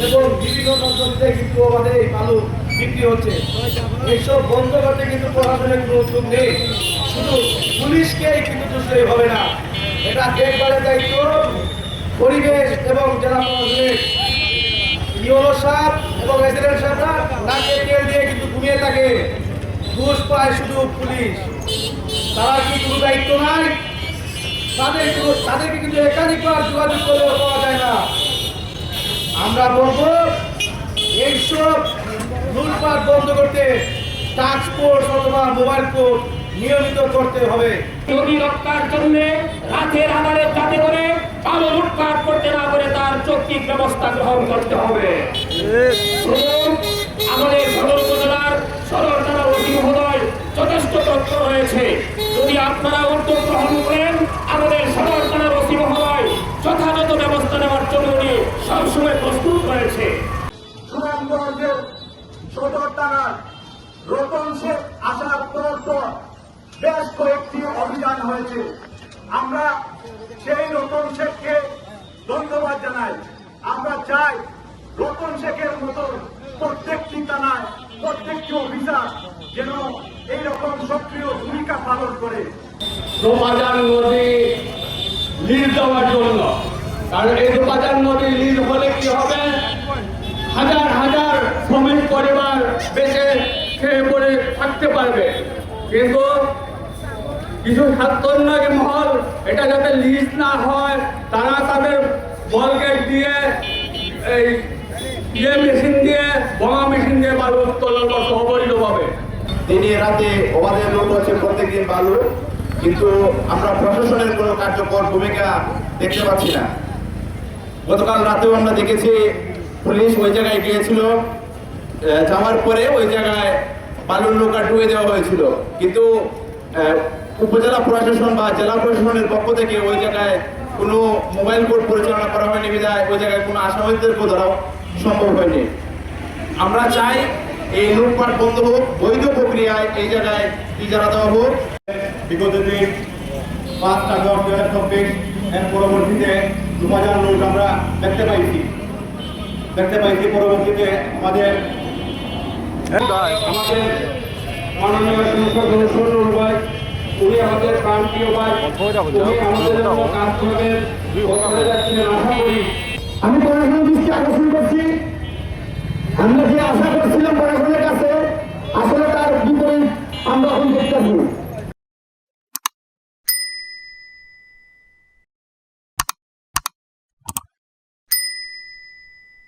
এবং বিভিন্ন নজরতে কিন্তু আমাদের এই বালু বিক্রি হচ্ছে। এইসব বন্ধ করতে কিন্তু প্রশাসনের কোনো উদ্যোগ নেই। শুধু পুলিশকেই কিন্তু দোষী হবে না, এটা দেখভালের দায়িত্ব পরিবেশ এবং জেলা প্রশাসনের ইউনো সাহেব এবং রেসিডেন্ট সাহেবরা নাকে তেল দিয়ে কিন্তু ঘুমিয়ে থাকে। দোষ পায় শুধু পুলিশ। তারা কি কোনো দায়িত্ব নাই? তাদেরকে কিন্তু একাধিকবার যোগাযোগ করলেও পাওয়া যায় না। আমরা বলবো এইসব লুটপাট বন্ধ করতে টাস্ক ফোর্স অথবা মোবাইল কোর্ট নিয়মিত করতে হবে। জমি রক্ষার জন্য রাতের আধারে যাতে করে কালো লুটপাট করতে না পারে তার যৌক্তিক ব্যবস্থা গ্রহণ করতে হবে। আমাদের সদর উপজেলার সদর থানার ওসি মহোদয় যথেষ্ট তথ্য রয়েছে। যদি আপনারা উদ্যোগ গ্রহণ করেন, আমাদের সদর থানার ওসি মহোদয় যথাযথ ব্যবস্থা নেওয়ার জন্য উনি সবসময় প্রস্তুত রয়েছে। সুনামগঞ্জের সদর থানার রতন শেখ আসার পর বেশ কয়েকটি অভিযান হয়েছে। আমরা সেই রতন শেখকে ধন্যবাদ জানাই। আমরা চাই রতন শেখের মতো প্রত্যেকটি থানায় প্রত্যেকটি অফিসার যেন এইরকম সক্রিয় ভূমিকা পালন করে। রূপাজান নদী লিজ দেওয়ার জন্য, কারণ এই রূপাজান নদী লিজ হলে কি হবে, হাজার হাজার শ্রমিক পরিবার বেঁচে খেয়ে পড়ে থাকতে পারবে। কিন্তু কিছু স্বার্থন্যায়ী মহল এটা যাতে লিজ না হয়, তারা তাদের বলগেট দিয়ে এই মেশিন দিয়ে বোমা মেশিন দিয়ে বালু উত্তোলন করতে অবৈধভাবে। দিনে রাতে আমাদের লোক হচ্ছে প্রত্যেকদিন বালু, কিন্তু আমরা প্রশাসনের কোনো কার্যকর ভূমিকা দেখতে পাচ্ছি না। গতকাল রাতেও আমরা দেখেছি পুলিশ ওই জায়গায় গিয়েছিল, যাওয়ার পরে ওই জায়গায় বালুর নৌকা ডুবে দেওয়া হয়েছিল, কিন্তু উপজেলা প্রশাসন বা জেলা প্রশাসনের পক্ষ থেকে ওই জায়গায় কোনো মোবাইল কোর্ট পরিচালনা করা হয়নি বিধায় ওই জায়গায় কোনো আসামিদেরকেও ধরাও সম্ভব হয়নি। আমরা চাই এই লুটপাট বন্ধ হোক, বৈধ প্রক্রিয়ায় এই জায়গায় ইজারা দেওয়া হোক। বিগত দিন 5টা 10,2024 এর পরবর্তীতে 2000 লোক আমরা দেখতে পাইছি। পরবর্তীতে আমাদের মাননীয় সংসদ ভাই, উনি আমাদের প্রান্তীয় ভাই, উনি আমাদের জন্য কাজ করবেন। আশা করি আমি প্রশাসনের দৃষ্টি আকর্ষণ করছি